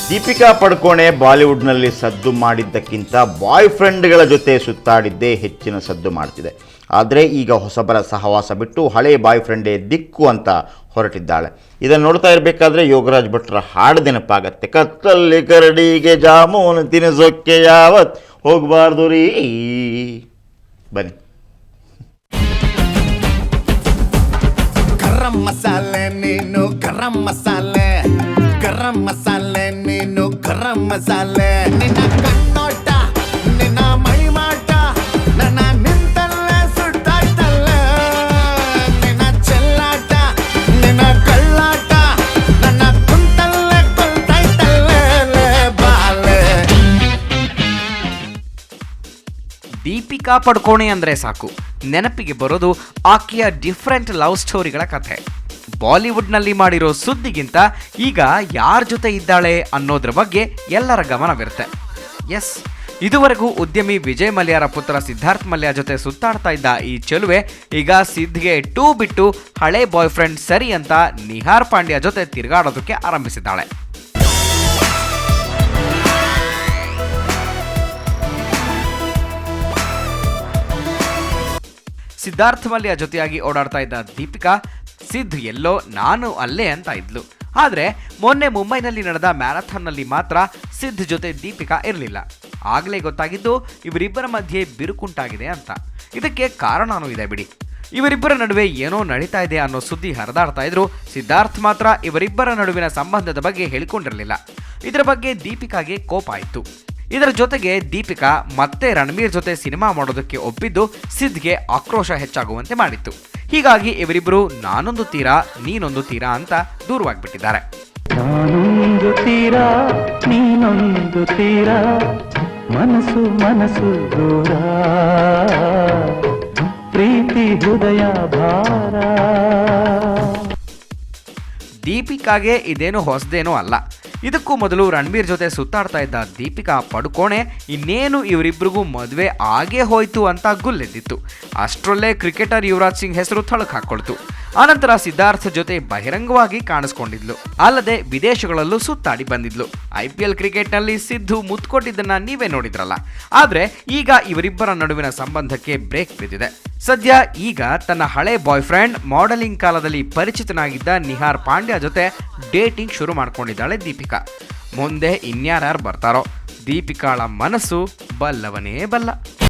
ದೀಪಿಕಾ ಪಡುಕೋಣೆ ಬಾಲಿವುಡ್ನಲ್ಲಿ ಸದ್ದು ಮಾಡಿದ್ದಕ್ಕಿಂತ ಬಾಯ್ ಫ್ರೆಂಡ್ಗಳ ಜೊತೆ ಸುತ್ತಾಡಿದ್ದೇ ಹೆಚ್ಚಿನ ಸದ್ದು ಮಾಡ್ತಿದೆ. ಆದರೆ ಈಗ ಹೊಸಬರ ಸಹವಾಸ ಬಿಟ್ಟು ಹಳೆ ಬಾಯ್ ಫ್ರೆಂಡೇ ದಿಕ್ಕು ಅಂತ ಹೊರಟಿದ್ದಾಳೆ. ಇದನ್ನು ನೋಡ್ತಾ ಇರಬೇಕಾದ್ರೆ ಯೋಗರಾಜ್ ಭಟ್ರ ಹಾಡು ನೆನಪಾಗತ್ತೆ. ಕತ್ತಲ್ಲಿ ಕರಡಿಗೆ ಜಾಮೂನು ತಿನಿಸೋಕ್ಕೆ ಯಾವತ್ ಹೋಗಬಾರ್ದು ರೀ. ಬನ್ನಿ. ಗರಂ ಮಸಾಲೆ ನೀನು ಗರಂ ಮಸಾಲೆ, ಗರಂ ಮಸಾಲೆ ನೀನು ಗರಂ ಮಸಾಲೆ. ನಿನ್ನ ಕಣ್ಣೋಟ ನಿನ್ನ ಮೈ ಮಾಟ ನನ್ನ ನಿಂತಲ್ಲೇ ಸುಟ್ಟಾಯ್ತಲ್ಲ. ನಿನ್ನ ಚೆಲ್ಲಾಟ ನಿನ್ನ ಕಳ್ಳಾಟ ನನ್ನ ಕುಂತಲ್ಲೇ ಕೊಲ್ತಾಯ್ತಲ್ಲ ಬಾಲೆ. ದೀಪಿಕಾ ಪಡುಕೋಣೆ ಅಂದರೆ ಸಾಕು ನೆನಪಿಗೆ ಬರೋದು ಆಕೆಯ ಡಿಫ್ರೆಂಟ್ ಲವ್ ಸ್ಟೋರಿಗಳ ಕಥೆ. ಬಾಲಿವುಡ್ನಲ್ಲಿ ಮಾಡಿರೋ ಸುದ್ದಿಗಿಂತ ಈಗ ಯಾರ ಜೊತೆ ಇದ್ದಾಳೆ ಅನ್ನೋದ್ರ ಬಗ್ಗೆ ಎಲ್ಲರ ಗಮನವಿರುತ್ತೆ. ಎಸ್, ಇದುವರೆಗೂ ಉದ್ಯಮಿ ವಿಜಯ್ ಮಲ್ಯರ ಪುತ್ರ ಸಿದ್ಧಾರ್ಥ್ ಮಲ್ಯ ಜೊತೆ ಸುತ್ತಾಡ್ತಾ ಇದ್ದ ಈ ಚೆಲುವೆ ಈಗ ಸಿದ್ಗೆ ಟೂ ಬಿಟ್ಟು ಹಳೆ ಬಾಯ್ ಫ್ರೆಂಡ್ ಸರಿ ಅಂತ ನಿಹಾರ್ ಪಾಂಡ್ಯ ಜೊತೆ ತಿರುಗಾಡೋದಕ್ಕೆ ಆರಂಭಿಸಿದ್ದಾಳೆ. ಸಿದ್ಧಾರ್ಥ್ ಮಲ್ಯ ಜೊತೆಯಾಗಿ ಓಡಾಡ್ತಾ ಇದ್ದ ದೀಪಿಕಾ ಸಿದ್ ಎಲ್ಲೋ ನಾನು ಅಲ್ಲೇ ಅಂತ ಇದ್ಲು. ಆದರೆ ಮೊನ್ನೆ ಮುಂಬೈನಲ್ಲಿ ನಡೆದ ಮ್ಯಾರಥಾನ್ನಲ್ಲಿ ಮಾತ್ರ ಸಿದ್ ಜೊತೆ ದೀಪಿಕಾ ಇರಲಿಲ್ಲ. ಆಗಲೇ ಗೊತ್ತಾಗಿದ್ದು ಇವರಿಬ್ಬರ ಮಧ್ಯೆ ಬಿರುಕುಂಟಾಗಿದೆ ಅಂತ. ಇದಕ್ಕೆ ಕಾರಣನೂ ಇದೆ ಬಿಡಿ. ಇವರಿಬ್ಬರ ನಡುವೆ ಏನೋ ನಡೀತಾ ಇದೆ ಅನ್ನೋ ಸುದ್ದಿ ಹರಿದಾಡ್ತಾ ಇದ್ರು. ಸಿದ್ಧಾರ್ಥ್ ಮಾತ್ರ ಇವರಿಬ್ಬರ ನಡುವಿನ ಸಂಬಂಧದ ಬಗ್ಗೆ ಹೇಳಿಕೊಂಡಿರಲಿಲ್ಲ. ಇದರ ಬಗ್ಗೆ ದೀಪಿಕಾಗೆ ಕೋಪ ಆಯಿತು. ಇದರ ಜೊತೆಗೆ ದೀಪಿಕಾ ಮತ್ತೆ ರಣಬೀರ್ ಜೊತೆ ಸಿನಿಮಾ ಮಾಡೋದಕ್ಕೆ ಒಪ್ಪಿದ್ದು ಸಿದ್ಗೆ ಆಕ್ರೋಶ ಹೆಚ್ಚಾಗುವಂತೆ ಮಾಡಿತ್ತು. ಹೀಗಾಗಿ ಇವರಿಬ್ಬರು ನಾನೊಂದು ತೀರಾ ನೀನೊಂದು ತೀರಾ ಅಂತ ದೂರವಾಗ್ಬಿಟ್ಟಿದ್ದಾರೆ. ನಾನೊಂದು ತೀರಾ ನೀನೊಂದು ತೀರಾ, ಮನಸ್ಸು ಮನಸ್ಸು ದೂರ, ಪ್ರೀತಿ ಹೃದಯ ಭಾರ. ದೀಪಿಕಾಗೆ ಇದೇನು ಹೊಸದೇನೂ ಅಲ್ಲ. ಇದಕ್ಕೂ ಮೊದಲು ರಣಬೀರ್ ಜೊತೆ ಸುತ್ತಾಡ್ತಾ ಇದ್ದ ದೀಪಿಕಾ ಪಡುಕೋಣೆ ಇನ್ನೇನು ಇವರಿಬ್ಬರಿಗೂ ಮದುವೆ ಆಗೇ ಹೋಯ್ತು ಅಂತ ಗುಲ್ಲೆದ್ದಿತ್ತು. ಅಷ್ಟರಲ್ಲೇ ಕ್ರಿಕೆಟರ್ ಯುವರಾಜ್ ಸಿಂಗ್ ಹೆಸರು ಥಳಕ್ ಹಾಕೊಳ್ತು. ಆನಂತರ ಸಿದ್ಧಾರ್ಥ್ ಜೊತೆ ಬಹಿರಂಗವಾಗಿ ಕಾಣಿಸ್ಕೊಂಡಿದ್ಲು. ಅಲ್ಲದೆ ವಿದೇಶಗಳಲ್ಲೂ ಸುತ್ತಾಡಿ ಬಂದಿದ್ಲು. IPL ಕ್ರಿಕೆಟ್ನಲ್ಲಿ ಸಿದ್ದು ಮುತ್ಕೊಟ್ಟಿದ್ದನ್ನ ನೀವೇ ನೋಡಿದ್ರಲ್ಲ. ಆದ್ರೆ ಈಗ ಇವರಿಬ್ಬರ ನಡುವಿನ ಸಂಬಂಧಕ್ಕೆ ಬ್ರೇಕ್ ಬಿದ್ದಿದೆ. ಸದ್ಯ ಈಗ ತನ್ನ ಹಳೆ ಬಾಯ್ ಫ್ರೆಂಡ್ ಮಾಡೆಲಿಂಗ್ ಕಾಲದಲ್ಲಿ ಪರಿಚಿತನಾಗಿದ್ದ ನಿಹಾರ್ ಪಾಂಡ್ಯ ಜೊತೆ ಡೇಟಿಂಗ್ ಶುರು ಮಾಡ್ಕೊಂಡಿದ್ದಾಳೆ ದೀಪಿಕಾ. ಮುಂದೆ ಇನ್ಯಾರ್ಯಾರು ಬರ್ತಾರೋ. ದೀಪಿಕಾಳ ಮನಸ್ಸು ಬಲ್ಲವನೇ ಬಲ್ಲ.